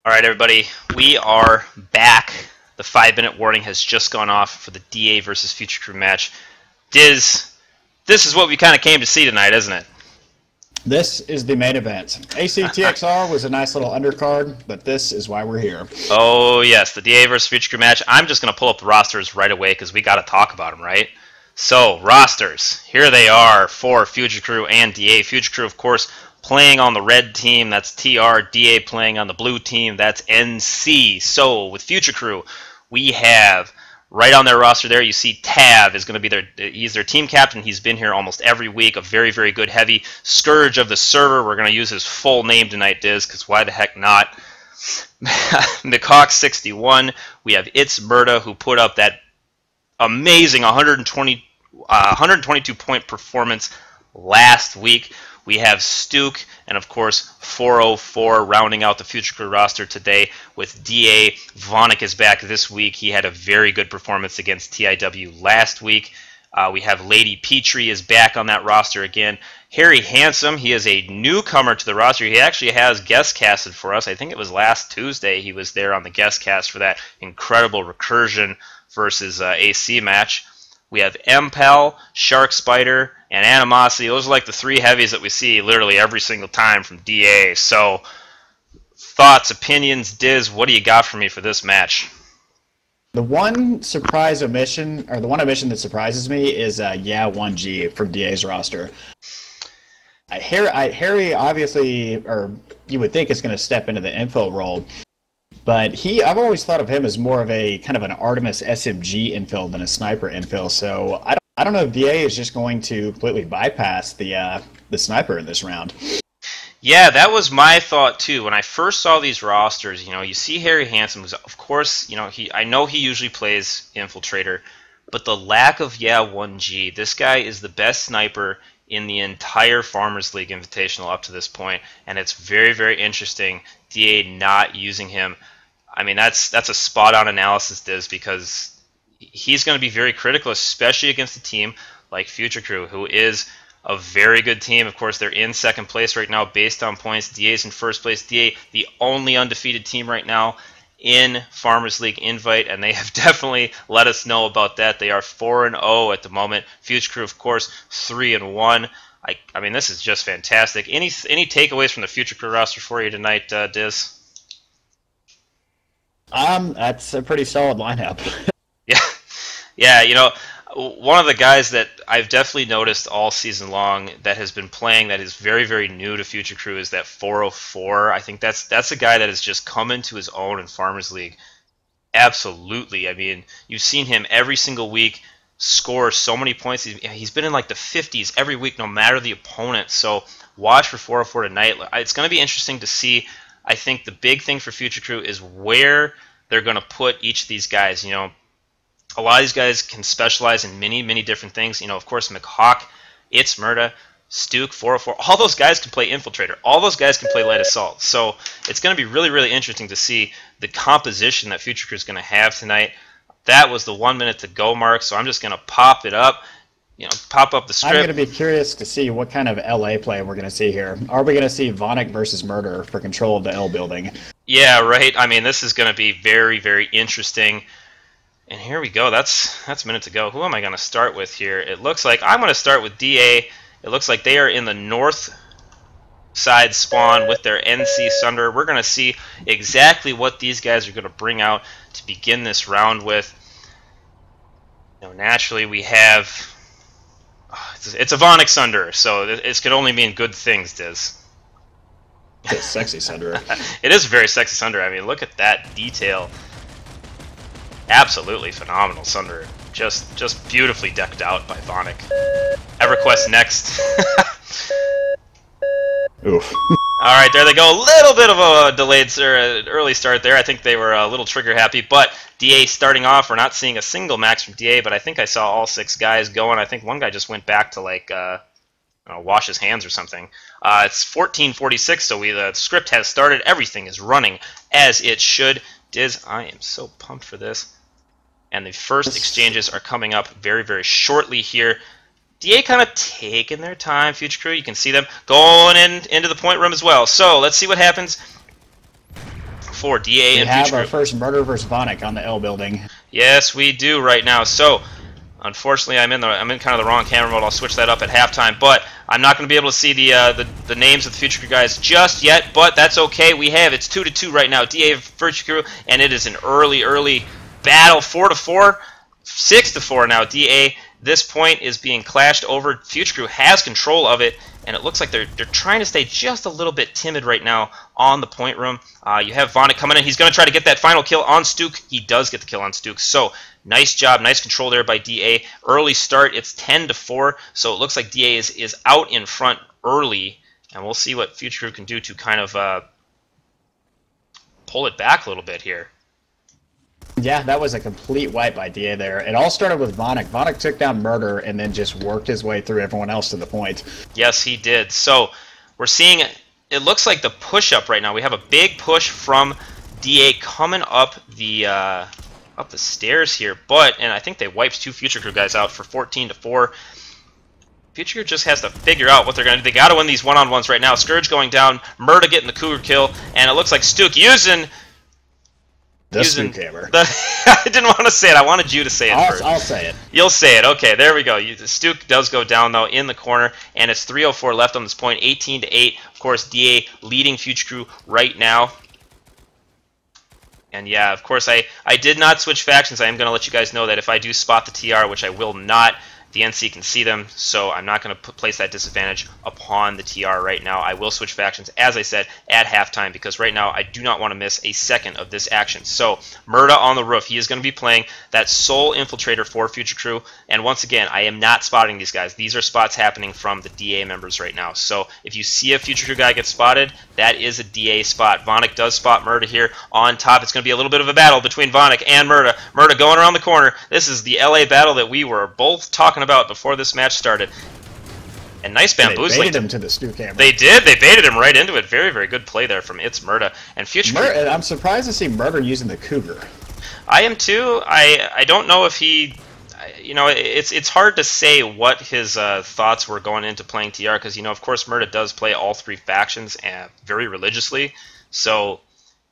All right, everybody, we are back. The 5-minute warning has just gone off for the DA versus Future Crew match. Diz, this is what we kind of came to see tonight, isn't it? This is the main event. ACTXR was a nice little undercard, but this is why we're here. Oh, yes, the DA versus Future Crew match. I'm just going to pull up the rosters right away because we got to talk about them, right? So, rosters. Here they are for Future Crew and DA. Future Crew, of course, playing on the red team, that's TR. DA playing on the blue team, that's NC. So, with Future Crew, we have, right on their roster there, you see Tav is going to be he's their team captain. He's been here almost every week, a very, very good heavy. Scourge of the server, we're going to use his full name tonight, Diz, because why the heck not? McHawk61, we have It's Murda, who put up that amazing 122-point performance last week. We have Stuke, and of course 404 rounding out the Future Crew roster today with DA. Vonic is back this week. He had a very good performance against TIW last week. We have Lady Petrie is back on that roster again. Harry Handsome, he is a newcomer to the roster. He actually has guest casted for us. I think it was last Tuesday he was there on the guest cast for that incredible Recursion versus AC match. We have MPEL, Shark Spider, and Animosity. Those are like the three heavies that we see literally every single time from DA. So, thoughts, opinions, Diz, what do you got for me for this match? The one surprise omission, or the one omission that surprises me is 1G from DA's roster. Harry obviously, or you would think is going to step into the info role, but I've always thought of him as more of a kind of an Artemis SMG infill than a sniper infill. So I don't know if DA is just going to completely bypass the sniper in this round. Yeah, that was my thought too. When I first saw these rosters, you see Harry Handsome, who's, of course, I know he usually plays Infiltrator, but the lack of 1G, this guy is the best sniper in the entire Farmers League Invitational up to this point, and it's very, very interesting DA not using him. I mean, that's a spot-on analysis, Diz, because he's going to be very critical, especially against a team like Future Crew, who is a very good team. Of course, they're in second place right now based on points. DA's in first place. DA, the only undefeated team right now in Farmers League Invite, and they have definitely let us know about that. They are 4-0 at the moment. Future Crew, of course, 3-1. I mean, this is just fantastic. Any takeaways from the Future Crew roster for you tonight, Diz? That's a pretty solid lineup. Yeah, one of the guys that I've definitely noticed all season long that has been playing that is very, very new to Future Crew is that 404. I think that's a guy that has just come into his own in Farmers League. Absolutely. I mean, you've seen him every single week score so many points. He's been in like the 50s every week, no matter the opponent. So watch for 404 tonight. It's going to be interesting to see. I think the big thing for Future Crew is where they're going to put each of these guys. A lot of these guys can specialize in many, many different things. Of course, McHawk, It's Murda, Stuke, 404. All those guys can play Infiltrator. All those guys can play Light Assault. So it's going to be really, really interesting to see the composition that Future Crew is going to have tonight. That was the 1 minute to go mark, so I'm just going to pop it up. Pop up the script. I'm going to be curious to see what kind of LA play we're going to see here. Are we going to see Vonic versus Murder for control of the L building? Yeah, right. I mean, this is going to be very, very interesting. And here we go. That's a minute to go. Who am I going to start with here? It looks like I'm going to start with DA. It looks like they are in the north side spawn with their NC Sunder. We're going to see exactly what these guys are going to bring out to begin this round with. Naturally, we have... It's a Vonic Sunder, so it could only mean good things, Diz. It's a sexy Sunder. It is a very sexy Sunder. I mean, look at that detail. Absolutely phenomenal Sunder. Just beautifully decked out by Vonic. EverQuest next. Oof. Alright, there they go. A little bit of a delayed early start there. I think they were a little trigger happy, but DA starting off, we're not seeing a single max from DA, but I think I saw all 6 guys going. I think one guy just went back to wash his hands or something. It's 14:46, so the script has started. Everything is running as it should. Diz, I am so pumped for this. And the first exchanges are coming up very, very shortly here. DA kind of taking their time, Future Crew. You can see them going into the point room as well. So let's see what happens 4, DA We and have Future our Crew. first Murder versus Vonic on the L building. Yes, we do right now. So, unfortunately, I'm in kind of the wrong camera mode. I'll switch that up at halftime, but I'm not going to be able to see the names of the Future Crew guys just yet. But that's okay. It's 2-2 right now. DA Future Crew, and it is an early battle. 4-4, 6-4 now. DA. This point is being clashed over. Future Crew has control of it, and it looks like they're trying to stay just a little bit timid right now on the point room. You have Vonic coming in. He's going to try to get that final kill on Stuke. He does get the kill on Stuke. So nice job, nice control there by DA. Early start. It's 10-4. So it looks like DA is out in front early, and we'll see what Future Crew can do to kind of pull it back a little bit here. Yeah, that was a complete wipe by DA there. It all started with Vonic. Vonic took down Murder and then just worked his way through everyone else to the point. Yes, he did. So we're seeing, it looks like the push-up right now. We have a big push from DA coming up the stairs here. And I think they wiped 2 Future Crew guys out for 14-4. Future Crew just has to figure out what they're going to do. They got to win these one-on-ones right now. Scourge going down, Murda getting the Cougar kill, and it looks like Stuke using The Stuke hammer. I didn't want to say it. I wanted you to say it first. I'll say it. You'll say it. Okay, there we go. Stuke does go down, though, in the corner, and it's 3:04 left on this point, 18-8. Of course, DA leading Future Crew right now. And yeah, of course, I did not switch factions. I am going to let you guys know that if I do spot the TR, which I will not, the NC can see them, so I'm not going to place that disadvantage upon the TR right now. I will switch factions, as I said, at halftime, because right now I do not want to miss a second of this action. So, Murda on the roof. He is going to be playing that sole infiltrator for Future Crew, and once again, I am not spotting these guys. These are spots happening from the DA members right now. So, if you see a Future Crew guy get spotted, that is a DA spot. Vonic does spot Murda here on top. It's going to be a little bit of a battle between Vonic and Murda. Murda going around the corner. This is the LA battle that we were both talking about before this match started. And nice bamboozling. They baited him to the Stuke hammer. They did. They baited him right into it. Very, very good play there from It's Murda. And Future Crew. I'm surprised to see Murder using the Cougar. I am too. I don't know if he... You know, it's hard to say what his thoughts were going into playing TR, because, you know, of course, Murda does play all 3 factions very religiously. So...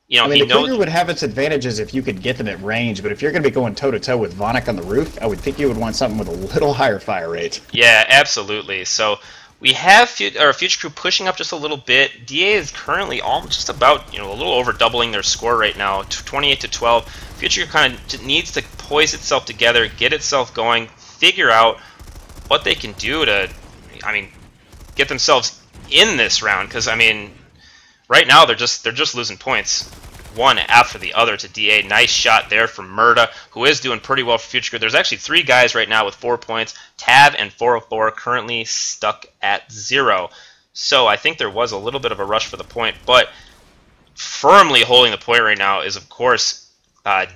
You know, I mean, the Cougar would have its advantages if you could get them at range, but if you're going to be going toe-to-toe with Vonic on the roof, I would think you would want something with a little higher fire rate. Yeah, absolutely. So we have Future Crew pushing up just a little bit. DA is currently just about, you know, a little over doubling their score right now, 28-12. Future Crew kind of needs to poise itself together, get itself going, figure out what they can do to, I mean, get themselves in this round, because, I mean... Right now, they're just losing points, one after the other to DA. Nice shot there from Murda, who is doing pretty well for Future Crew. There's actually 3 guys right now with 4 points. Tab and 404 currently stuck at 0. So I think there was a little bit of a rush for the point, but firmly holding the point right now is, of course,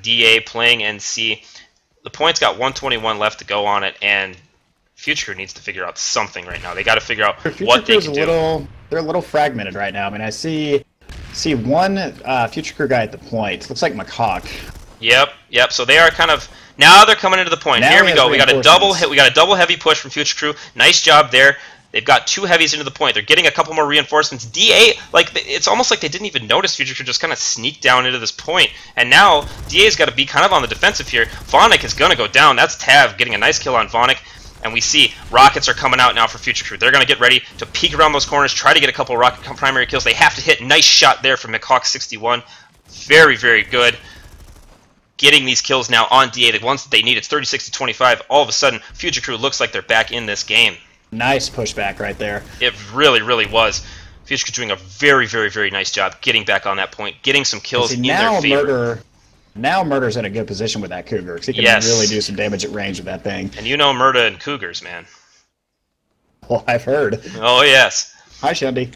DA playing NC. The point's got 121 left to go on it, and Future Crew needs to figure out something right now. They got to figure out what they can do. They're a little fragmented right now. I mean, I see one Future Crew guy at the point. Looks like McHawk. Yep. So they are kind of now they're coming into the point. Here we go. We got a double hit. We got a double heavy push from Future Crew. Nice job there. They've got 2 heavies into the point. They're getting a couple more reinforcements. DA, like, it's almost like they didn't even notice Future Crew just kind of sneaked down into this point. And now DA's got to be kind of on the defensive here. Vonic is going to go down. That's Tav getting a nice kill on Vonic. And we see rockets are coming out now for Future Crew. They're going to get ready to peek around those corners, try to get a couple of rocket primary kills. They have to hit. Nice shot there from McHawk 61. Very, very good. Getting these kills now on DA, the ones that they need. It's 36-25. All of a sudden, Future Crew looks like they're back in this game. Nice pushback right there. It really, really was. Future Crew doing a very, very, very nice job getting back on that point, getting some kills in their favor. Now Murder's in a good position with that Cougar, because he can really do some damage at range with that thing. And you know Murda and Cougars, man. Well, I've heard. Oh, yes. Hi, Shandy.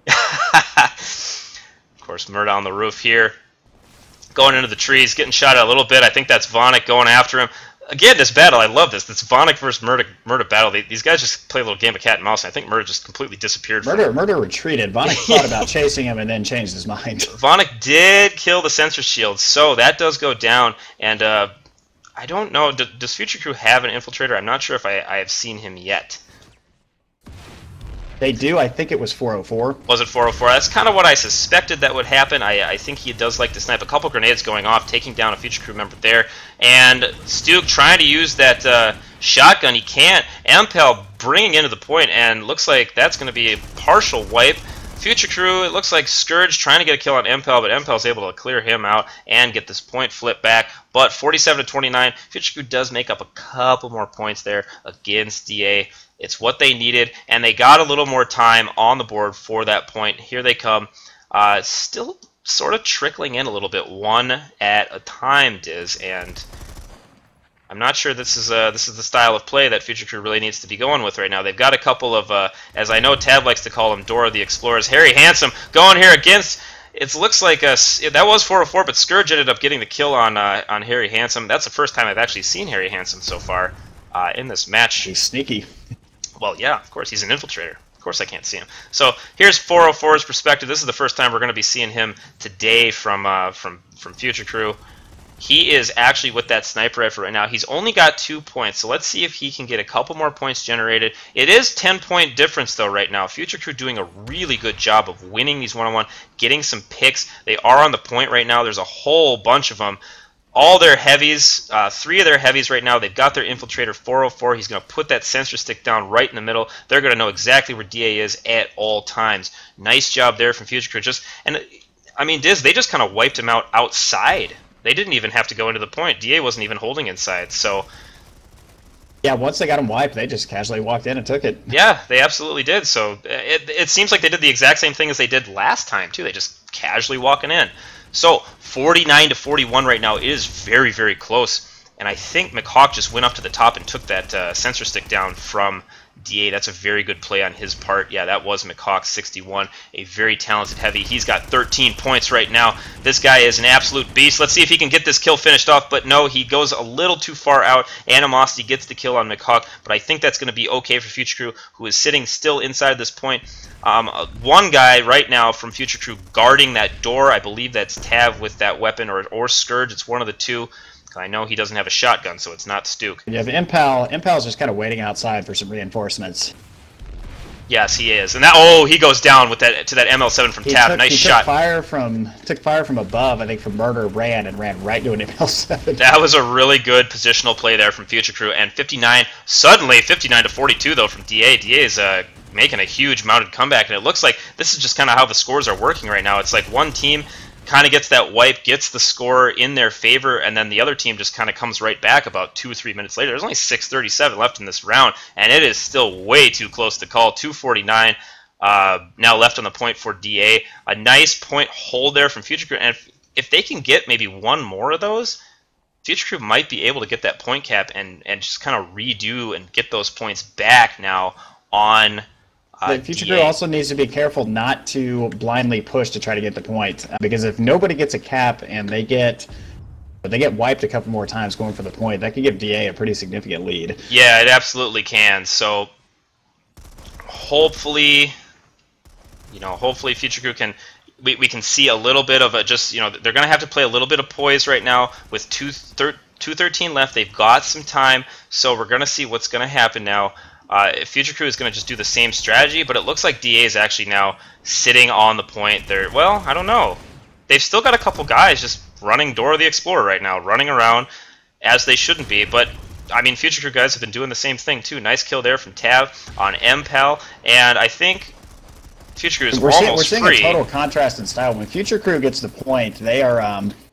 Of course, Murda on the roof here. Going into the trees, getting shot at a little bit. I think that's Vonic going after him. Again, this battle, I love this. This Vonic versus Murda battle. These guys just play a little game of cat and mouse, and I think Murda just completely disappeared. Murda retreated. Vonic thought about chasing him and then changed his mind. Vonic did kill the sensor shield, so that does go down. And I don't know, does Future Crew have an infiltrator? I'm not sure if I have seen him yet. They do. I think it was 404. Was it 404? That's kind of what I suspected that would happen. I think he does like to snipe. A couple grenades going off, taking down a future crew member there. And Stuke trying to use that shotgun. He can't. Empel bringing into the point, and looks like that's going to be a partial wipe. Future crew, it looks like Scourge trying to get a kill on Empel, but Empel's able to clear him out and get this point flipped back. But 47-29, Future crew does make up a couple more points there against DA. It's what they needed, and they got a little more time on the board for that point. Here they come. Still sort of trickling in a little bit, one at a time, Diz, and I'm not sure this is the style of play that Future Crew really needs to be going with right now. They've got a couple of, as I know Tab likes to call them, Dora the Explorers. Harry Handsome going here against, it looks like, that was 404, but Scourge ended up getting the kill on Harry Handsome. That's the first time I've actually seen Harry Handsome so far in this match. He's sneaky. Well, yeah, of course, he's an infiltrator. Of course I can't see him. So here's 404's perspective. This is the first time we're going to be seeing him today from Future Crew. He is actually with that sniper rifle right now. He's only got 2 points, so let's see if he can get a couple more points generated. It is 10-point difference, though, right now. Future Crew doing a really good job of winning these one-on-one, getting some picks. They are on the point right now. There's a whole bunch of them. All their heavies, 3 of their heavies right now, they've got their infiltrator 404. He's going to put that sensor stick down right in the middle. They're going to know exactly where DA is at all times. Nice job there from Future Crew. I mean, Diz, they just kind of wiped him out outside. They didn't even have to go into the point. DA wasn't even holding inside, so... Yeah, once they got him wiped, they just casually walked in and took it. Yeah, they absolutely did. So it seems like they did the exact same thing as they did last time, too. They just casually walking in. So 49-41 right now is very, very close. And I think McHawk just went up to the top and took that sensor stick down from DA. That's a very good play on his part. Yeah, that was McHawk 61, a very talented heavy. He's got 13 points right now. This guy is an absolute beast. Let's see if he can get this kill finished off, but no, he goes a little too far out. Animosity gets the kill on McHawk, but I think that's going to be okay for Future Crew, who is sitting still inside this point. One guy right now from Future Crew guarding that door. I believe that's Tav with that weapon, or Scourge. It's one of the two. I know he doesn't have a shotgun, so it's not Stuke. Yeah, the Impal's just kind of waiting outside for some reinforcements. Yes, he is, and he goes down with that to that ML7 from Tav. Nice shot. Took fire from above. I think from Murder ran right to an ML7. That was a really good positional play there from Future Crew, and 59-42 though from DA. DA is making a huge mounted comeback, and it looks like this is just kind of how the scores are working right now. It's like one team kind of gets that wipe, gets the score in their favor, and then the other team just kind of comes right back about 2 or 3 minutes later. There's only 6:37 left in this round, and it is still way too close to call. 2:49 now left on the point for DA. A nice point hold there from Future Crew, and if they can get maybe one more of those, Future Crew might be able to get that point cap and just kind of redo and get those points back now on the Future Crew also needs to be careful not to blindly push to try to get the point, because if nobody gets a cap and they get wiped a couple more times going for the point, that could give DA a pretty significant lead. Yeah, it absolutely can. So hopefully Future Crew can. We can see a little bit of a they're going to have to play a little bit of poise right now with 2:13 left. They've got some time, so we're going to see what's going to happen now. Future Crew is going to just do the same strategy, but it looks like DA is actually now sitting on the point. Well, I don't know. They've still got a couple guys just running Dora the Explorer right now, running around as they shouldn't be, but I mean, Future Crew guys have been doing the same thing too. Nice kill there from Tav on MPAL, and I think Future Crew is almost free. We're seeing a total contrast in style. When Future Crew gets the point, they're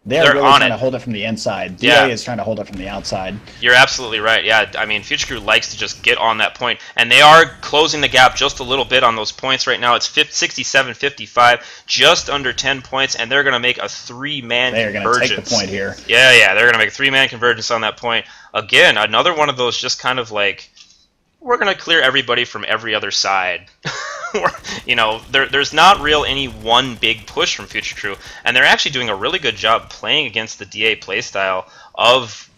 really trying to hold it from the inside. DA is trying to hold it from the outside. You're absolutely right. Yeah, I mean, Future Crew likes to just get on that point, and they are closing the gap just a little bit on those points right now. It's 67-55, just under 10 points, and they're going to make a 3-man convergence. They're going to take the point here. Yeah, they're going to make a 3-man convergence on that point. Again, another one of those just kind of like, we're going to clear everybody from every other side. There's not any one big push from Future Crew, and they're actually doing a really good job playing against the DA playstyle of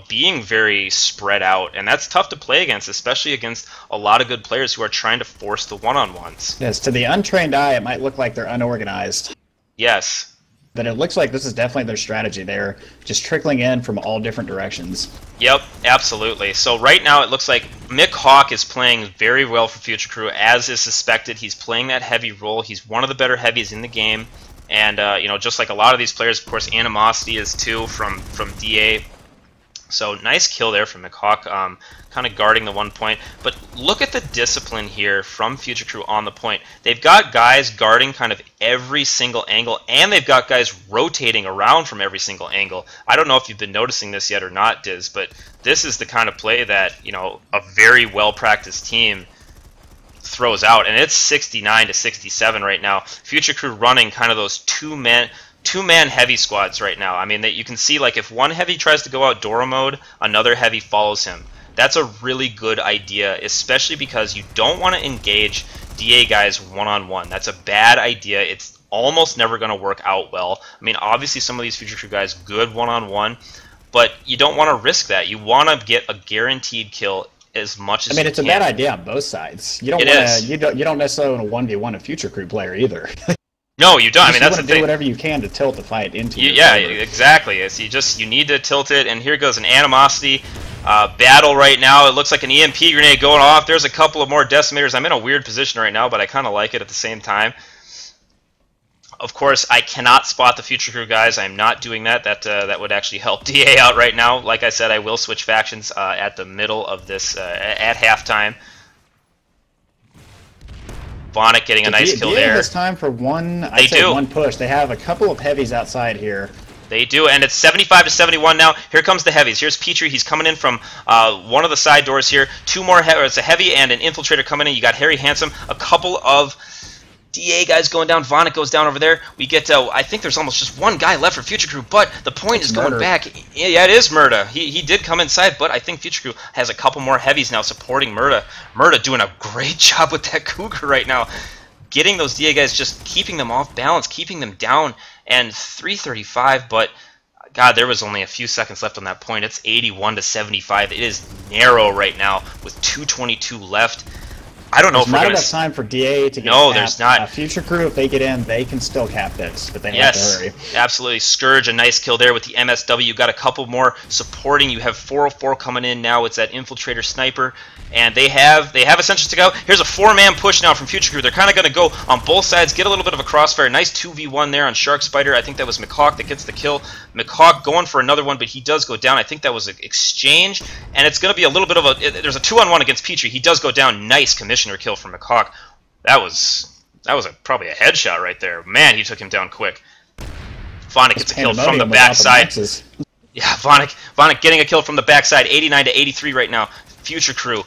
being very spread out, and that's tough to play against, especially against a lot of good players who are trying to force the one-on-ones. Yes, to the untrained eye, it might look like they're unorganized. Yes. But it looks like this is definitely their strategy. They're just trickling in from all different directions. Yep, absolutely. So right now it looks like Mick Hawk is playing very well for Future Crew, as is suspected. He's playing that heavy role. He's one of the better heavies in the game. And, you know, just like a lot of these players, of course, Animosity is too from DA. So nice kill there from Mick Hawk, kind of guarding the 1 point. But look at the discipline here from Future Crew on the point. They've got guys guarding kind of every single angle, and they've got guys rotating around from every single angle. I don't know if you've been noticing this yet or not, Diz, but this is the kind of play that, you know, a very well-practiced team throws out. And it's 69 to 67 right now. Future Crew running kind of those two-man heavy squads right now. I mean, that you can see, like, if one heavy tries to go out Dora mode, another heavy follows him. That's a really good idea, especially because you don't want to engage DA guys one-on-one. That's a bad idea. It's almost never going to work out well. I mean, obviously some of these Future Crew guys good one-on-one, but you don't want to risk that. You want to get a guaranteed kill as much as you can. I mean, it's a bad idea on both sides. You don't want to. You don't necessarily want to 1v1 a Future Crew player either. No, you don't. I mean, that's the thing. Do whatever you can to tilt the fight into. Yeah, exactly. It's, you need to tilt it, and here goes an Animosity battle right now. It looks like an EMP grenade going off. There's a couple of more decimators. I'm in a weird position right now, but I kind of like it at the same time. Of course, I cannot spot the Future Crew guys. I'm not doing that. That would actually help DA out right now. Like I said, I will switch factions at the middle of this at halftime. Vonic getting a nice kill there. Has time for one push. They have a couple of heavies outside here. They do, and it's 75 to 71 now. Here comes the heavies. Here's Petrie. He's coming in from one of the side doors here. Two more, it's a heavy and an infiltrator coming in. You got Harry Handsome, a couple of DA guys going down. Vonic goes down over there. We get, I think there's almost just one guy left for Future Crew, but the point is going back. Yeah, it is Murda. He did come inside, but I think Future Crew has a couple more heavies now supporting Murda. Murda doing a great job with that Cougar right now. Getting those DA guys, just keeping them off balance, keeping them down, and 335, but God, there was only a few seconds left on that point. It's 81 to 75. It is narrow right now with 2:22 left. I don't know if we're going to... There's not enough time for DA to get No, there's not. Future Crew, if they get in, they can still cap this, but they have to hurry. Absolutely. Scourge, a nice kill there with the MSW. You got a couple more supporting. You have 404 coming in now. It's that Infiltrator Sniper, and they have Essentials to go. Here's a 4-man push now from Future Crew. They're kind of going to go on both sides, get a little bit of a crossfire. Nice 2v1 there on Shark Spider. I think that was McHawk that gets the kill. McHawk going for another one, but he does go down. I think that was an exchange, and it's going to be a little bit of a... There's a 2-on-1 against Petrie. He does go down. Nice Commissioner kill from McHawk. That was probably a headshot right there. Man, he took him down quick. Vonic gets a kill from the backside. Yeah, Vonic getting a kill from the backside. 89 to 83 right now. Future Crew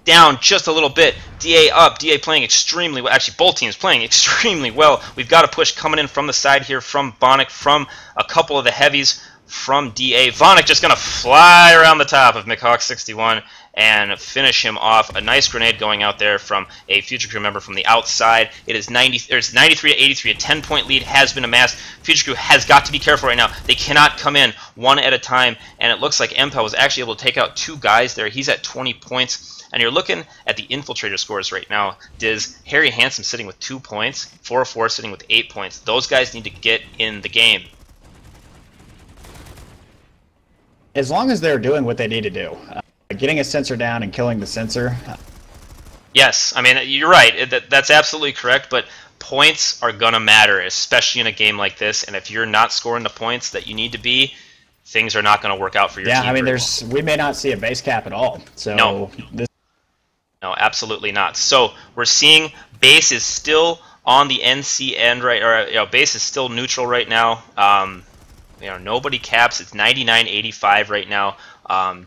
down just a little bit. DA up. DA playing extremely well. Actually, both teams playing extremely well. We've got a push coming in from the side here from Vonic, from a couple of the heavies from DA. Vonic just going to fly around the top of McHawk 61 and finish him off. A nice grenade going out there from a Future Crew member from the outside. It is 93 to 83. A 10-point lead has been amassed. Future Crew has got to be careful right now. They cannot come in one at a time, and it looks like Empel was actually able to take out 2 guys there. He's at 20 points. And you're looking at the Infiltrator scores right now. Diz, Harry Handsome sitting with 2 points, 404 sitting with 8 points. Those guys need to get in the game. As long as they're doing what they need to do. Getting a sensor down and killing the sensor. Yes, I mean, you're right. That's absolutely correct, but points are going to matter, especially in a game like this. And if you're not scoring the points that you need to be, things are not going to work out for your team. Yeah, I mean, we may not see a base cap at all. So no, absolutely not. So we're seeing base is still on the NC end, right? Or base is still neutral right now. Nobody caps. It's 99-85 right now.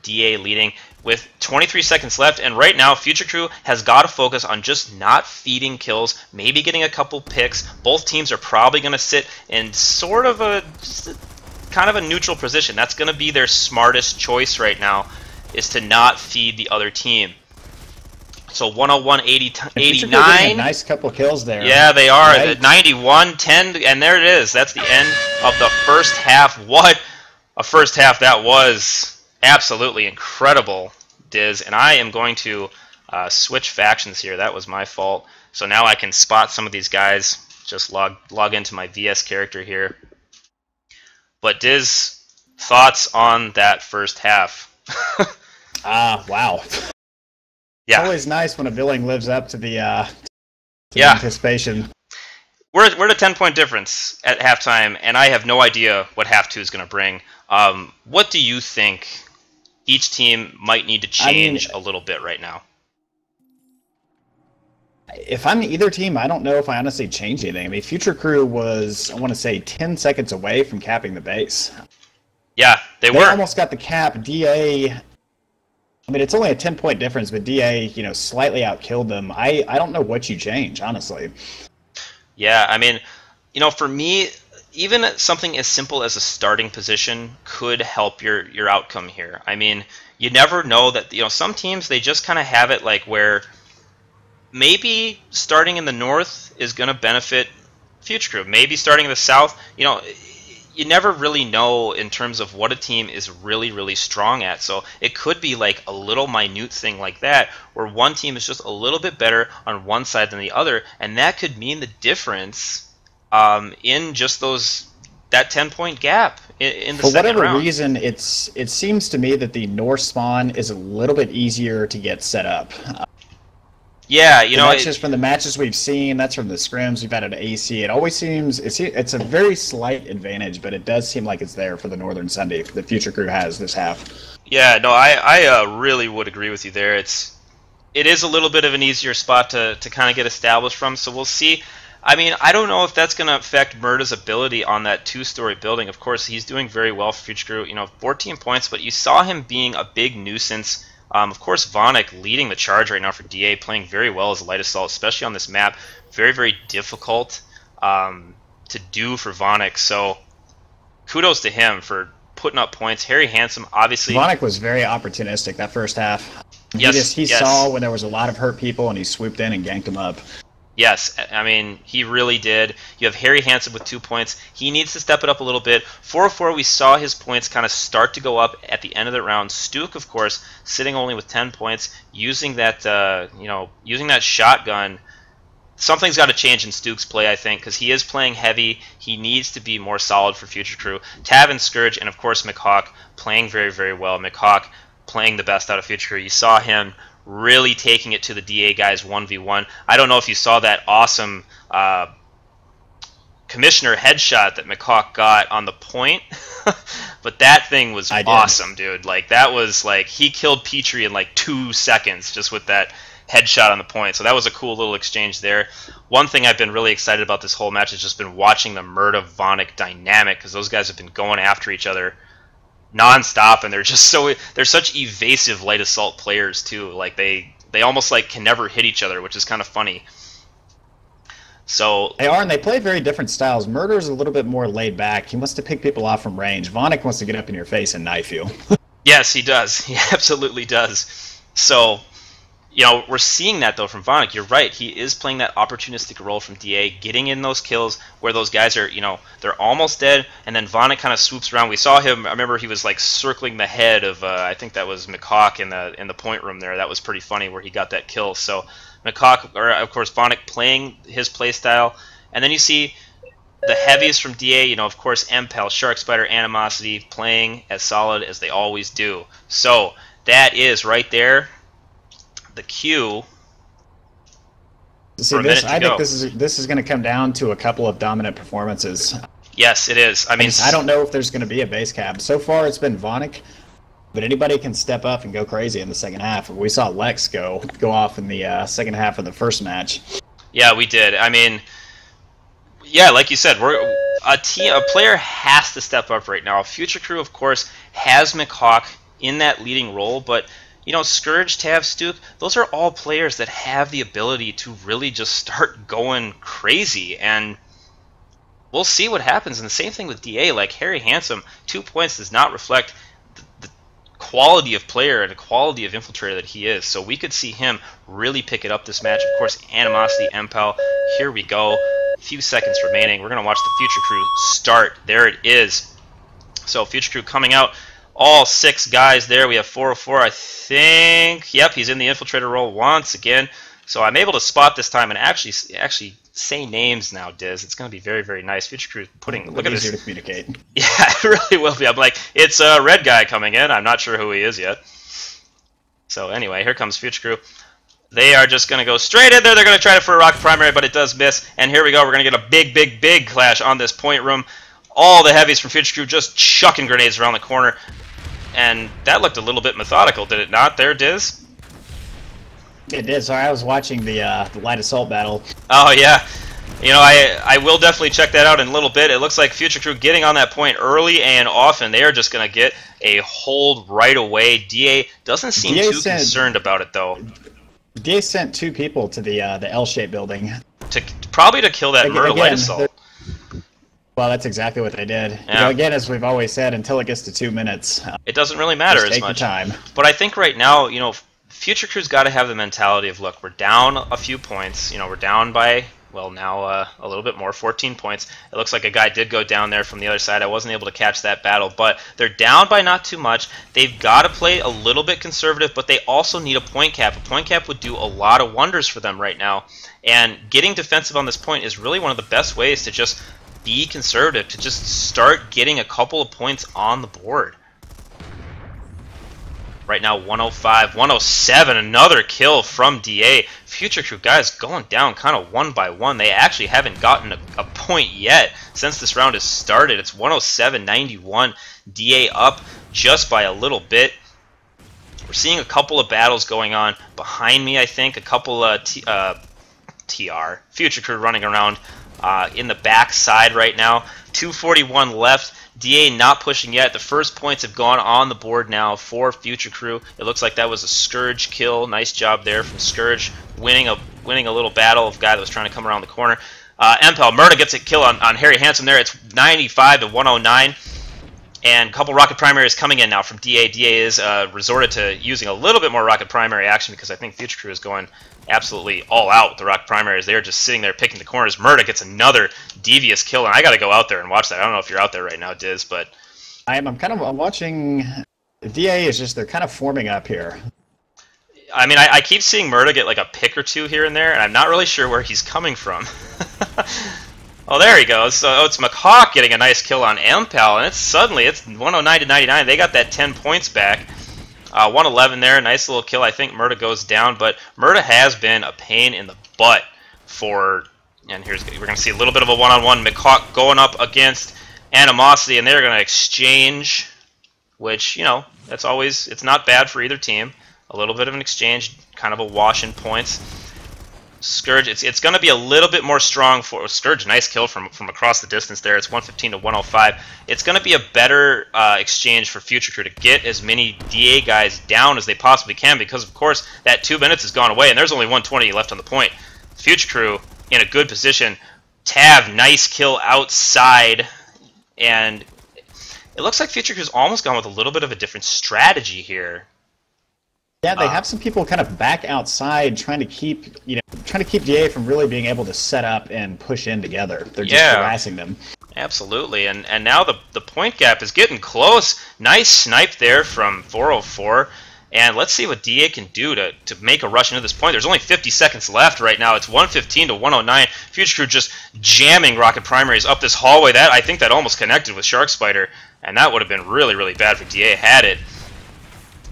DA leading with 23 seconds left, and right now Future Crew has got to focus on just not feeding kills, maybe getting a couple picks. Both teams are probably going to sit in sort of kind of a neutral position. That's going to be their smartest choice right now, is to not feed the other team. So 101, 89. Nice couple kills there. Yeah, they are. Right. 91, 10, and there it is. That's the end of the first half. What a first half that was. Absolutely incredible, Diz. And I am going to switch factions here. That was my fault. So now I can spot some of these guys. Just log into my VS character here. But Diz, thoughts on that first half? Wow. It's Yeah, always nice when a villain lives up to the yeah. anticipation. We're at a 10-point difference at halftime, and I have no idea what half two is going to bring. What do you think each team might need to change a little bit right now? If I'm either team, I don't know if I honestly change anything. I mean, Future Crew was, I want to say, 10 seconds away from capping the base. Yeah, they They were. almost got the cap. DA, I mean, it's only a 10-point difference, but DA, slightly outkilled them. I don't know what you change, honestly. Yeah, I mean, for me, even something as simple as a starting position could help your outcome here. I mean, you never know that, some teams, they just kind of have it like where maybe starting in the north is going to benefit Future Crew. Maybe starting in the south, you never really know in terms of what a team is really, really strong at. So it could be like a little minute thing like that, where one team is just a little bit better on one side than the other, and that could mean the difference in just that 10-point gap in the For second whatever round. reason, it seems to me that the north spawn is a little bit easier to get set up. Yeah, That's just from the matches we've seen. That's from the scrims we've had at AC. It always seems it's a very slight advantage, but it does seem like it's there for the Northern Sunday the Future Crew has this half. Yeah, no, I really would agree with you there. It is a little bit of an easier spot to kind of get established from, so we'll see. I mean, I don't know if that's going to affect Murda's ability on that two-story building. Of course, he's doing very well for Future Crew. 14 points, but you saw him being a big nuisance. Of course, Vonic leading the charge right now for DA, playing very well as a light assault, especially on this map. Very, very difficult to do for Vonic. So kudos to him for putting up points. Harry Handsome, obviously. Vonic was very opportunistic that first half. Yes, he saw when there was a lot of hurt people, and he swooped in and ganked them up. Yes, I mean, he really did. You have Harry Hansen with 2 points. He needs to step it up a little bit. 4-4, we saw his points kind of start to go up at the end of the round. Stuke, of course, sitting only with 10 points, using that, using that shotgun. Something's got to change in Stuke's play, I think, because he is playing heavy. He needs to be more solid for Future Crew. Tav and Scourge, and of course McHawk playing very, very well. McHawk playing the best out of Future Crew. You saw him really taking it to the DA guys 1v1. I don't know if you saw that awesome commissioner headshot that McHawk got on the point, but that thing was awesome, dude. Like, that was like, he killed Petrie in like 2 seconds just with that headshot on the point. So that was a cool little exchange there. One thing I've been really excited about this whole match has just been watching the Murda Vonic dynamic, because those guys have been going after each other non-stop, and they're such evasive light assault players too. Like, they almost like can never hit each other, which is kind of funny. So they are, and they play very different styles. Murder's a little bit more laid back. He wants to pick people off from range. Vonic wants to get up in your face and knife you. Yes, he does. He absolutely does. So, we're seeing that, though, from Vonic. You're right. He is playing that opportunistic role from DA, getting in those kills where those guys are, they're almost dead, and then Vonic kind of swoops around. We saw him, I remember he was, like, circling the head of, I think that was McHawk in the point room there. That was pretty funny where he got that kill. So, McHawk, or, of course, Vonic playing his play style. And then you see the heaviest from DA, of course, MPEL, Shark Spider, Animosity, playing as solid as they always do. So, that is right there the cue. See, I think this is going to come down to a couple of dominant performances. Yes, it is. I mean, I don't know if there's going to be a base cap. So far, it's been Vonic, but anybody can step up and go crazy in the second half. We saw Lex go off in the second half of the first match. Yeah, we did. I mean, yeah, like you said, a player has to step up right now. Future Crew, of course, has McHawk in that leading role, but Scourge, Tav, Stuke, those are all players that have the ability to really just start going crazy, and we'll see what happens. And the same thing with DA. Like, Harry Handsome, 2 points does not reflect the quality of player and the quality of infiltrator that he is. So we could see him really pick it up this match. Of course, Animosity, MPEL, here we go. A few seconds remaining. We're going to watch the Future Crew start. There it is. So Future Crew coming out. All 6 guys there. We have 404, I think. Yep, he's in the infiltrator role once again. So I'm able to spot this time and actually say names now, Diz. It's going to be very, very nice. Future Crew putting... Look at easier this. to communicate. Yeah, it really will be. I'm like, it's a red guy coming in. I'm not sure who he is yet. So anyway, here comes Future Crew. They are just going to go straight in there. They're going to try it for a rocket primary, but it does miss. And here we go. We're going to get a big, big, big clash on this point room. All the heavies from Future Crew just chucking grenades around the corner. And that looked a little bit methodical, did it not there, Diz? It did. Sorry, I was watching the light assault battle. Oh, yeah. You know, I will definitely check that out in a little bit. It looks like Future Crew getting on that point early and often. They are just going to get a hold right away. DA doesn't seem too concerned about it, though. DA sent 2 people to the L-shaped building. Probably to kill that murder light assault. Well, that's exactly what they did. Yeah. You know, again, as we've always said, until it gets to 2 minutes, it doesn't really matter as much. Take your time. But I think right now, you know, Future Crew's got to have the mentality of, look, we're down a few points. You know, we're down by, well, now a little bit more, 14 points. It looks like a guy did go down there from the other side. I wasn't able to catch that battle, but they're down by not too much. They've got to play a little bit conservative, but they also need a point cap. A point cap would do a lot of wonders for them right now. And getting defensive on this point is really one of the best ways to just be conservative, to just start getting a couple of points on the board. Right now, 105, 107, another kill from DA. Future Crew guys going down kind of one by one. They actually haven't gotten a point yet since this round has started. It's 107, 91. DA up just by a little bit. We're seeing a couple of battles going on behind me, I think. A couple TR, Future Crew running around in the back side right now. 241 left. DA not pushing yet. The first points have gone on the board now for Future Crew. It looks like that was a Scourge kill. Nice job there from Scourge, winning a little battle of a guy that was trying to come around the corner. MPEL, Murda gets a kill on Harry Handsome there. It's 95 to 109. And a couple rocket primaries coming in now from DA. DA is resorted to using a little bit more rocket primary action because I think Future Crew is going absolutely all out with the rocket primaries. They're just sitting there picking the corners. Murda gets another devious kill, and I got to go out there and watch that. I don't know if you're out there right now, Diz, but I'm watching. DA is just, they're kind of forming up here. I mean, I keep seeing Murda get like a pick or two here and there, and I'm not really sure where he's coming from. Oh, there he goes. So it's McHawk getting a nice kill on MPEL, and it's 109 to 99. They got that 10 points back. 111 there, nice little kill. I think Murda goes down, but Murda has been a pain in the butt for, and we're going to see a little bit of a one-on-one. McHawk going up against Animosity, and they're going to exchange, which, you know, it's not bad for either team. A little bit of an exchange, kind of a wash in points. Scourge, it's going to be a little bit more strong for Scourge. Nice kill from across the distance there. It's 115 to 105. It's going to be a better exchange for Future Crew to get as many DA guys down as they possibly can because, of course, that 2 minutes has gone away and there's only 120 left on the point. Future Crew in a good position. Tav, nice kill outside. And it looks like Future Crew's almost gone with a little bit of a different strategy here. Yeah, they have some people kind of back outside trying to keep DA from really being able to set up and push in together. They're just harassing them. Absolutely, and now the point gap is getting close. Nice snipe there from 404. And let's see what DA can do to make a rush into this point. There's only 50 seconds left right now. It's 115 to 109. Future Crew just jamming rocket primaries up this hallway. I think that almost connected with Shark Spider, and that would have been really, really bad for DA had it.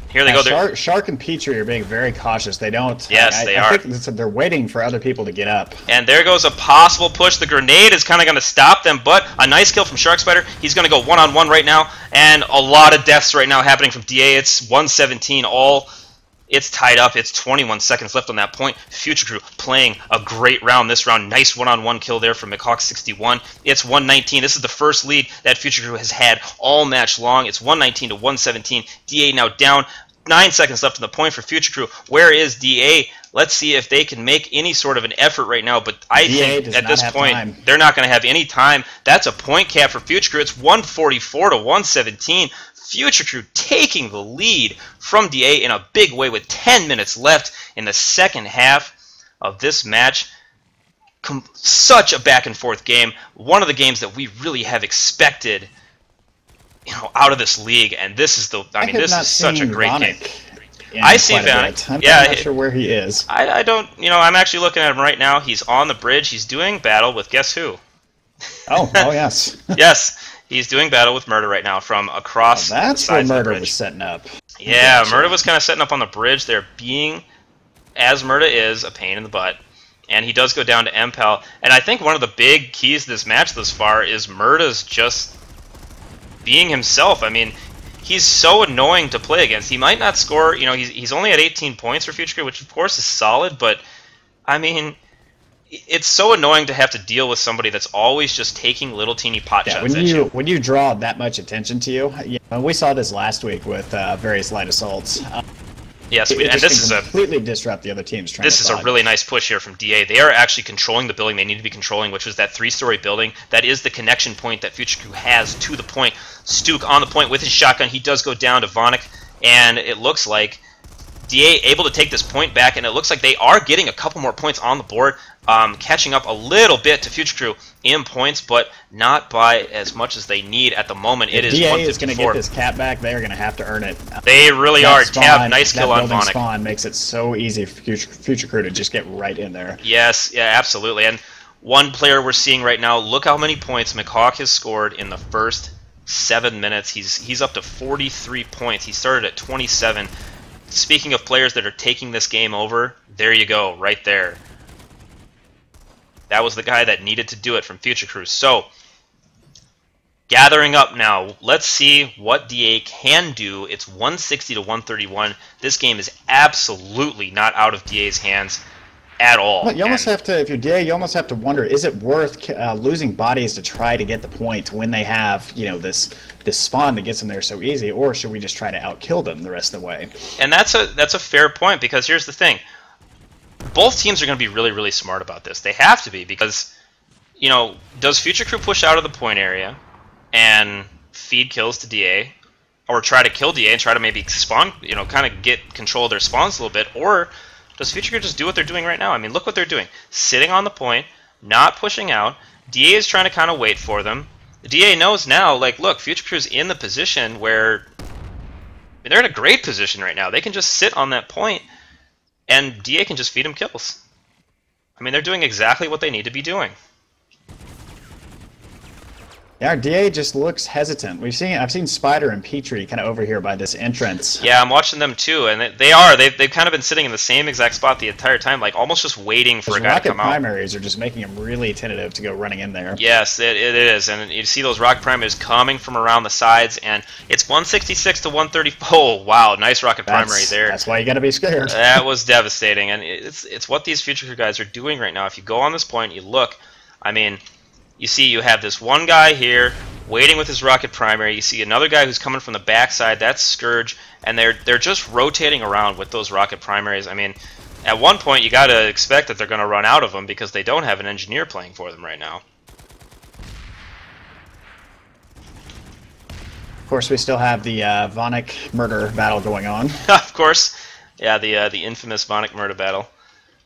Here they go. Shark and Petrie are being very cautious. They don't. Yes, they are. I think they're waiting for other people to get up. And there goes a possible push. The grenade is kind of going to stop them, but a nice kill from Shark Spider. He's going to go one-on-one right now, and a lot of deaths right now happening from DA. It's 117 all. It's tied up. It's 21 seconds left on that point. Future Crew playing a great round this round. Nice one-on-one kill there from McHawk 61. It's 119. This is the first lead that Future Crew has had all match long. It's 119 to 117. DA now down. 9 seconds left on the point for Future Crew. Where is DA? Let's see if they can make any sort of an effort right now, but I think at this point they're not going to have any time. That's a point cap for Future Crew. It's 144 to 117. Future Crew taking the lead from DA in a big way with 10 minutes left in the second half of this match. Such a back and forth game. One of the games that we really have expected, you know, out of this league, and this is this is such a great game. I see Vanek. I'm Yeah, not sure where he is. I don't, I'm actually looking at him right now. He's on the bridge. He's doing battle with guess who? Oh yes. Yes, he's doing battle with Murder right now from across that's where Murder was setting up. Yeah, Murder was kind of setting up on the bridge there, being, as Murder is, a pain in the butt. And he does go down to MPEL. And I think one of the big keys to this match thus far is Murda's just being himself. I mean, he's so annoying to play against. He might not score, he's only at 18 points for Future Crew, which of course is solid, but I mean, it's so annoying to have to deal with somebody that's always just taking little teeny pot shots at you. When you draw that much attention to you, we saw this last week with various light assaults. Yes, and this is completely disrupt the other team's train. This is a really nice push here from DA. They are actually controlling the building they need to be controlling, which was that 3-story building. That is the connection point that Future Crew has to the point. Stuke on the point with his shotgun. He does go down to Vonik, and it looks like DA able to take this point back, and it looks like they are getting a couple more points on the board, catching up a little bit to Future Crew in points, but not by as much as they need at the moment. It is DA 154. is going to get this cap back. They are going to have to earn it. They really are. Tab, nice kill on Vonik. Spawn makes it so easy for Future Crew to just get right in there. Yes, yeah, absolutely. And one player we're seeing right now, look how many points McHawk has scored in the first 7 minutes. He's up to 43 points. He started at 27. Speaking of players that are taking this game over, there you go, right there. That was the guy that needed to do it from Future Crew. So, gathering up now, let's see what DA can do. It's 160 to 131. This game is absolutely not out of DA's hands at all. Well, you almost have to, if you're DA, you almost have to wonder, is it worth losing bodies to try to get the point when they have, this spawn that gets them there so easy, or should we just try to outkill them the rest of the way? And that's a fair point, because here's the thing. Both teams are going to be really, really smart about this. They have to be, because, does Future Crew push out of the point area and feed kills to DA, or try to kill DA and try to maybe spawn, kind of get control of their spawns a little bit, or does Future Crew just do what they're doing right now? I mean, look what they're doing. Sitting on the point, not pushing out. DA is trying to kind of wait for them. The DA knows now, like, look, Future Crew's in the position where they're in a great position right now. They can just sit on that point, and DA can just feed them kills. I mean, they're doing exactly what they need to be doing. Yeah, our DA just looks hesitant. I've seen Spider and Petrie kind of over here by this entrance. Yeah, I'm watching them too, and they've kind of been sitting in the same exact spot the entire time, like almost just waiting for a guy to come out. Rocket primaries are just making them really tentative to go running in there. Yes, it is, and you see those rocket primaries coming from around the sides, and it's 166 to 130. Oh wow, nice rocket primary there. That's why you got to be scared. That was devastating, and it's what these Future Crew guys are doing right now. If you go on this point, you look, I mean. You see you have this one guy here waiting with his rocket primary. You see another guy who's coming from the backside. That's Scourge. And they're just rotating around with those rocket primaries. I mean, at one point you got to expect that they're going to run out of them because they don't have an engineer playing for them right now. Of course, we still have the Vonik Murder battle going on. Of course. Yeah, the infamous Vonik Murder battle,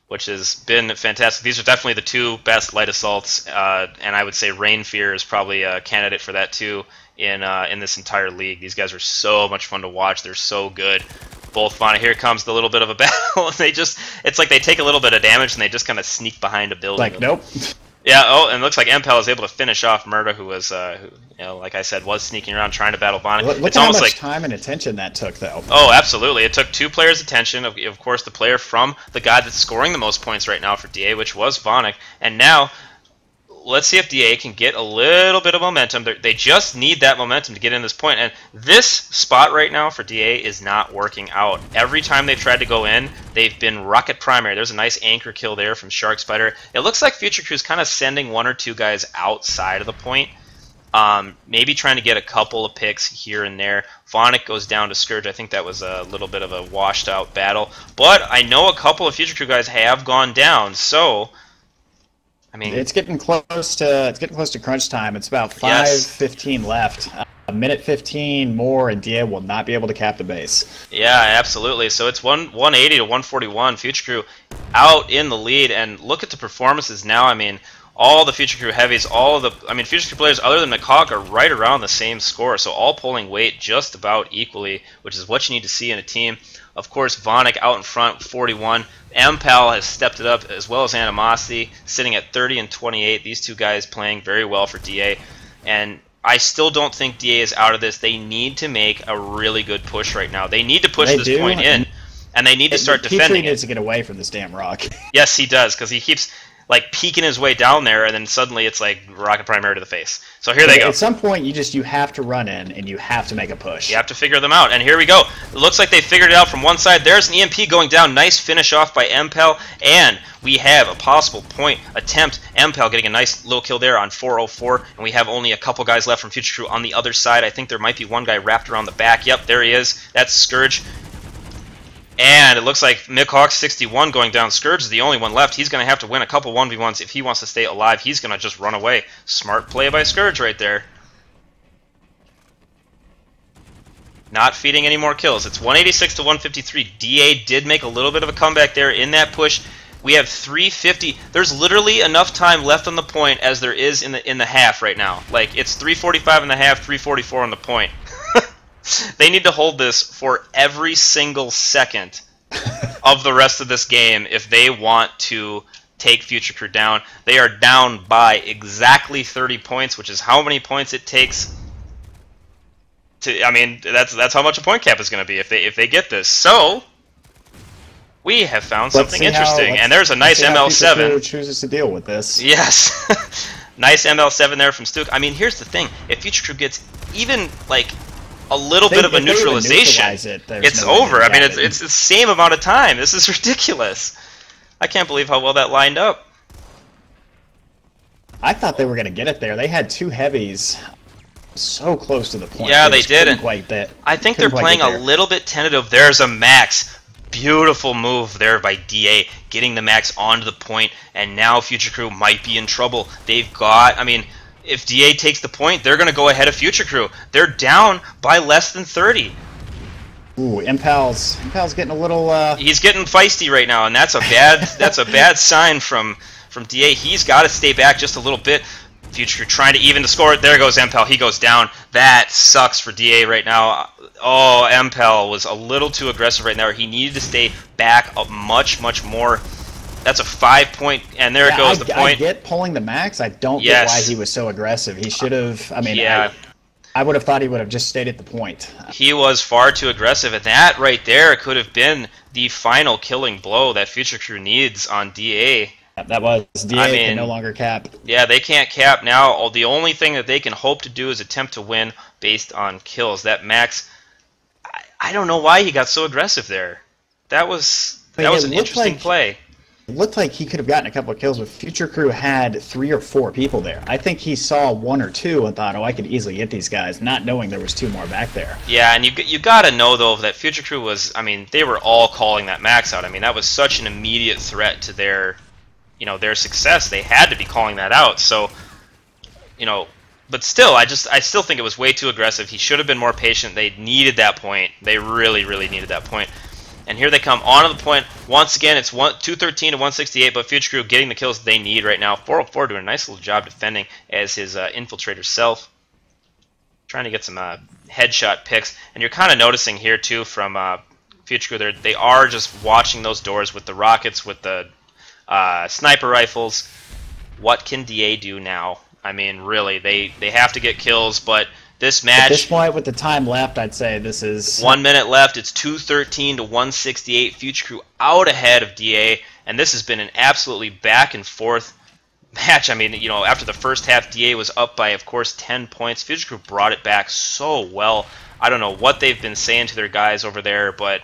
which has been fantastic. These are definitely the two best light assaults, and I would say Rain Fear is probably a candidate for that too in this entire league. These guys are so much fun to watch. They're so good. Both fun. Here comes the little bit of a battle. It's like they take a little bit of damage and they just kind of sneak behind a building. Like, nope. Yeah, and it looks like MPEL is able to finish off Murda, who was, like I said, was sneaking around trying to battle Bonnet. Look how much time and attention that took, though. Oh, absolutely. It took two players' attention. Of course, the player from the guy that's scoring the most points right now for DA, which was Vonik. And now, let's see if DA can get a little bit of momentum. They just need that momentum to get in this point. And this spot right now for DA is not working out. Every time they've tried to go in, they've been rocket primary. There's a nice anchor kill there from Shark Spider. It looks like Future Crew's kind of sending one or two guys outside of the point. Maybe trying to get a couple of picks here and there. Vonik goes down to Scourge. I think that was a little bit of a washed out battle. But I know a couple of Future Crew guys have gone down, so I mean, it's getting close to crunch time. It's about 5:15 left. A minute 15 more, and DA will not be able to cap the base. Yeah, absolutely. So it's 180 to 141. Future Crew out in the lead, and look at the performances now. I mean, all the Future Crew heavies, all of the, I mean, Future Crew players other than Wokuk are right around the same score, so all pulling weight just about equally, which is what you need to see in a team. Of course, Vonic out in front, 41. MPal has stepped it up, as well as Animosity, sitting at 30 and 28. These two guys playing very well for DA, and I still don't think DA is out of this. They need to make a really good push right now. They need to push this point in, and they need to start defending it. He needs to get away from this damn rock. Yes, he does, because he keeps like peeking his way down there, and then suddenly it's like rocket primary to the face. So here they go. At some point, you have to run in, and you have to make a push. You have to figure them out, and here we go. It looks like they figured it out from one side. There's an EMP going down. Nice finish off by MPal, and we have a possible point attempt. MPal getting a nice little kill there on 404, and we have only a couple guys left from Future Crew on the other side. I think there might be one guy wrapped around the back. Yep, there he is. That's Scourge. And it looks like Mickhawk 61 going down. Scourge is the only one left. He's going to have to win a couple 1v1s if he wants to stay alive. He's going to just run away. Smart play by Scourge right there. Not feeding any more kills. It's 186 to 153. DA did make a little bit of a comeback there in that push. We have 350. There's literally enough time left on the point as there is in the half right now. Like, it's 345 in the half, 344 on the point. They need to hold this for every single second of the rest of this game if they want to take Future Crew down. They are down by exactly 30 points, which is how many points it takes to. I mean, that's how much a point cap is going to be if they get this. So we have found something interesting, and there's a nice ML7. Who chooses to deal with this? Yes, nice ML7 there from Stuke. I mean, here's the thing: if Future Crew gets even like a little bit of a neutralization, it's over. I mean, it's the same amount of time. This is ridiculous. I can't believe how well that lined up. I thought they were going to get it there. They had two heavies so close to the point. Yeah, they didn't. I think they're playing a little bit tentative. There's a max. Beautiful move there by DA, getting the max onto the point, and now Future Crew might be in trouble. They've got, I mean, if DA takes the point, they're going to go ahead of Future Crew. They're down by less than 30. Ooh, Impal's getting a little. He's getting feisty right now, and that's a bad sign from DA. He's got to stay back just a little bit. Future Crew trying to even the score. There goes Impal. He goes down. That sucks for DA right now. Oh, Impal was a little too aggressive right now. He needed to stay back up much more. That's a 5-point, and there it goes, the point. I get pulling the max. I don't get why he was so aggressive. He should have, I mean, yeah. I would have thought he would have just stayed at the point. He was far too aggressive, and that right there could have been the final killing blow that Future Crew needs on DA. That was, DA can no longer cap. Yeah, they can't cap now. The only thing that they can hope to do is attempt to win based on kills. That max, I don't know why he got so aggressive there. That was an interesting play. It looked like he could have gotten a couple of kills, but Future Crew had 3 or 4 people there. I think he saw 1 or 2 and thought, oh, I could easily get these guys, not knowing there was 2 more back there. Yeah, and you got to know, though, that Future Crew was, I mean, they were all calling that max out. I mean, that was such an immediate threat to their success. They had to be calling that out. So, but still, I still think it was way too aggressive. He should have been more patient. They needed that point. They really, really needed that point. And here they come onto the point. Once again, it's 213 to 168, but Future Crew getting the kills they need right now. 404 doing a nice little job defending as his infiltrator self. Trying to get some headshot picks. And you're kind of noticing here, too, from Future Crew, they are just watching those doors with the rockets, with the sniper rifles. What can DA do now? I mean, really, they have to get kills, but this match... At this point, with the time left, I'd say this is... 1 minute left. It's 213 to 168. Future Crew out ahead of DA, and this has been an absolutely back-and-forth match. I mean, after the first half, DA was up by, of course, 10 points. Future Crew brought it back so well. I don't know what they've been saying to their guys over there, but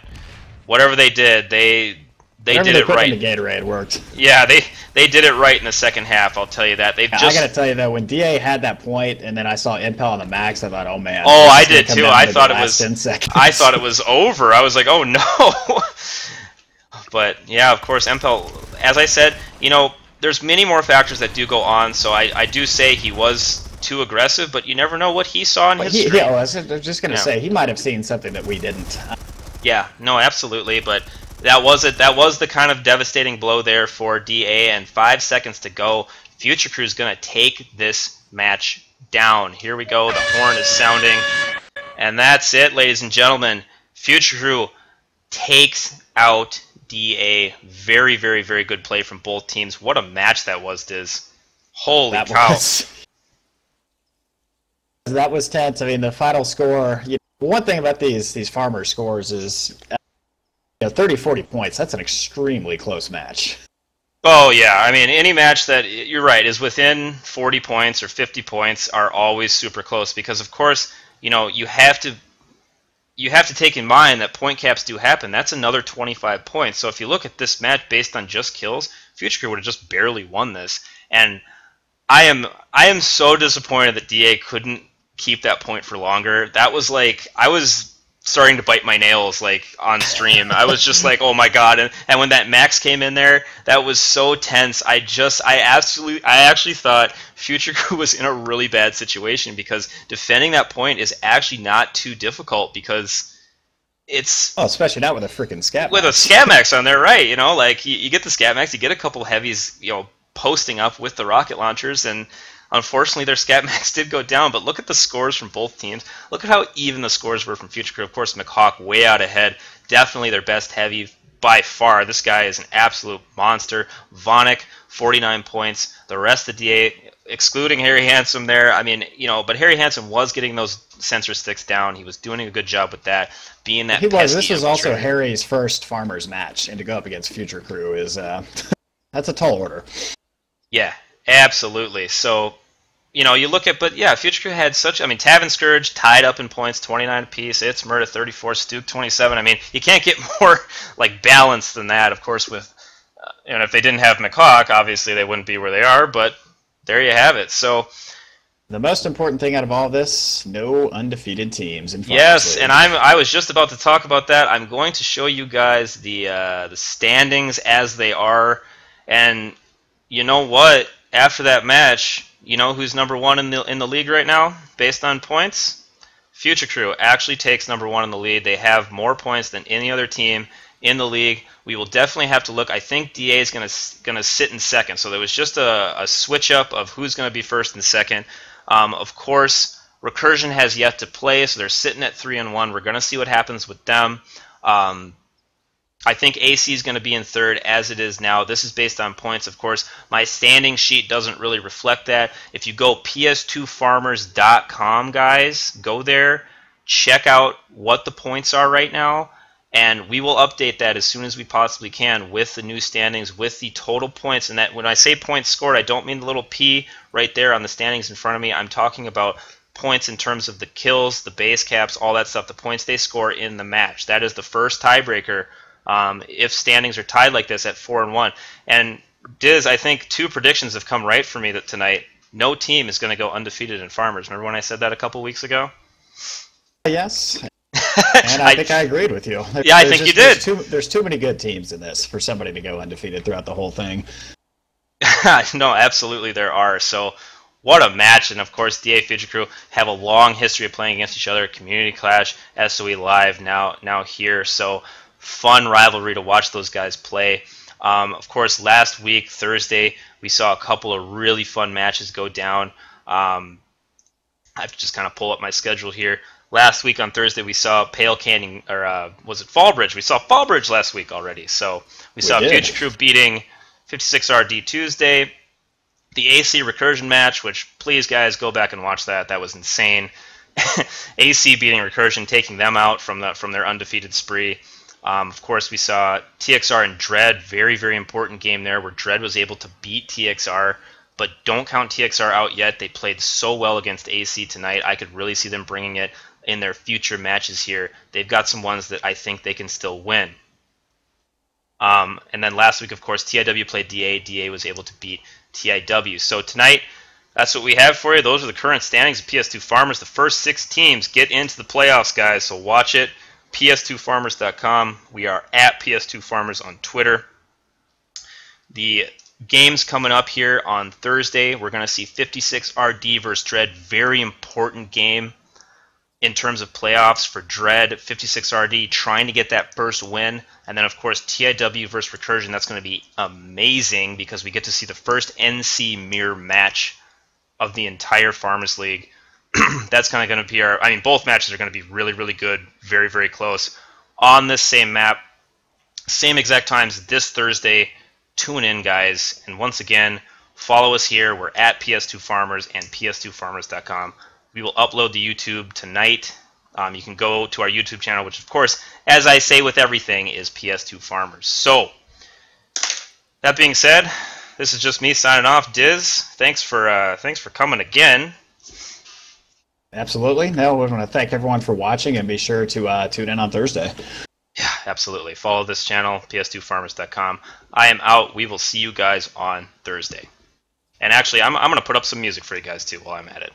whatever they did, they did it right. The Gatorade worked. Yeah, they did it right in the second half. I'll tell you that. I gotta tell you though, when DA had that point, and then I saw Impal on the max, I thought, oh man. Oh, I did too. I thought it was over. I was like, oh no. But yeah, of course, Impal. As I said, there's many more factors that do go on. So I do say he was too aggressive, but you never know what he saw in his stream. Yeah, I was just gonna say he might have seen something that we didn't. Yeah, no, absolutely, but. That was it. That was the kind of devastating blow there for DA, and 5 seconds to go. Future Crew is going to take this match down. Here we go. The horn is sounding. And that's it, ladies and gentlemen. Future Crew takes out DA. Very, very, very good play from both teams. What a match that was, Diz. Holy cow. That was tense. I mean, the final score, one thing about these farmer scores is 30, 40 points. That's an extremely close match. Oh, yeah. I mean, any match that, you're right, is within 40 points or 50 points are always super close because, of course, you have to take in mind that point caps do happen. That's another 25 points. So if you look at this match based on just kills, Future Crew would have just barely won this. And I am so disappointed that DA couldn't keep that point for longer. That was like, I was starting to bite my nails like on stream. I was just like, oh my god. And when that Max came in there, that was so tense. I actually thought Future Crew was in a really bad situation because defending that point is actually not too difficult because it's... Oh, especially not with a freaking Scat Max. With a Scat Max on there, right. Like you get the Scat Max, you get a couple heavies, posting up with the rocket launchers, and unfortunately their Scat Max did go down, but look at the scores from both teams. Look at how even the scores were from Future Crew. Of course, McHawk way out ahead. Definitely their best heavy by far. This guy is an absolute monster. Vonic, 49 points. The rest of DA, excluding Harry Handsome there, I mean, but Harry Handsome was getting those sensor sticks down. He was doing a good job with that. Being that This was also Harry's first Farmers match, and to go up against Future Crew is that's a tall order. Yeah, absolutely. So, you look at, but yeah, Future Crew had such, Tavern Scourge tied up in points, 29 apiece, It's Murder 34, Stuke 27. I mean, you can't get more, balanced than that, of course, with, and if they didn't have McHawk, obviously they wouldn't be where they are, but there you have it. So, the most important thing out of all this, no undefeated teams. Yes, and I was just about to talk about that. I'm going to show you guys the standings as they are, and you know what? After that match, you know who's number one in the league right now, based on points? Future Crew actually takes number one in the lead. They have more points than any other team in the league. We will definitely have to look. I think DA is gonna sit in second. So there was just a switch up of who's gonna be first and second. Of course, Recursion has yet to play, so they're sitting at 3-1. We're gonna see what happens with them. I think AC is going to be in third as it is now. This is based on points, of course. My standing sheet doesn't really reflect that. If you go ps2farmers.com, guys, go there, check out what the points are right now, and we will update that as soon as we possibly can with the new standings, with the total points. And that when I say points scored, I don't mean the little P right there on the standings in front of me. I'm talking about points in terms of the kills, the base caps, all that stuff, the points they score in the match. That is the first tiebreaker if standings are tied like this at 4-1. And Diz, I think two predictions have come right for me that tonight. No team is going to go undefeated in Farmers. Remember when I said that a couple weeks ago? Yes. And I think I agreed with you. Yeah, I think you did. There's too many good teams in this for somebody to go undefeated throughout the whole thing. No, absolutely there are. So what a match. And of course, DA Future Crew have a long history of playing against each other. Community Clash, SOE Live, now here. So fun rivalry to watch those guys play. Of course, last week, Thursday, we saw a couple of really fun matches go down. I have to just kind of pull up my schedule here. Last week on Thursday, we saw Pale Canyon, or was it Fallbridge? We saw Fallbridge last week already. So we saw Future Crew beating 56RD Tuesday. The AC Recursion match, which please guys go back and watch that. That was insane. AC beating Recursion, taking them out from their undefeated spree. Of course, we saw TXR and Dread, very, very important game there where Dread was able to beat TXR, but don't count TXR out yet. They played so well against AC tonight. I could really see them bringing it in their future matches here. They've got some ones that I think they can still win. And then last week, of course, TIW played DA. DA was able to beat TIW. So tonight, that's what we have for you. Those are the current standings of PS2 Farmers. The first 6 teams get into the playoffs, guys, so watch it. ps2farmers.com. We are at ps2farmers on Twitter. The games coming up here on Thursday, we're going to see 56RD versus Dread. Very important game in terms of playoffs for Dread, 56RD, trying to get that first win. And then, of course, TIW versus Recursion. That's going to be amazing because we get to see the first NC mirror match of the entire Farmers League. That's kind of going to be our... I mean, both matches are going to be really, really good, very, very close. On this same map, same exact times this Thursday. Tune in, guys. And once again, follow us here. We're at PS2 Farmers and ps2farmers.com. We will upload to YouTube tonight. You can go to our YouTube channel, which, of course, as I say with everything, is PS2 Farmers. So, that being said, this is just me signing off. Diz, thanks for coming again. Absolutely. No, we want to thank everyone for watching, and be sure to tune in on Thursday. Yeah, absolutely. Follow this channel, ps2farmers.com. I am out. We will see you guys on Thursday. And actually, I'm going to put up some music for you guys, too, while I'm at it.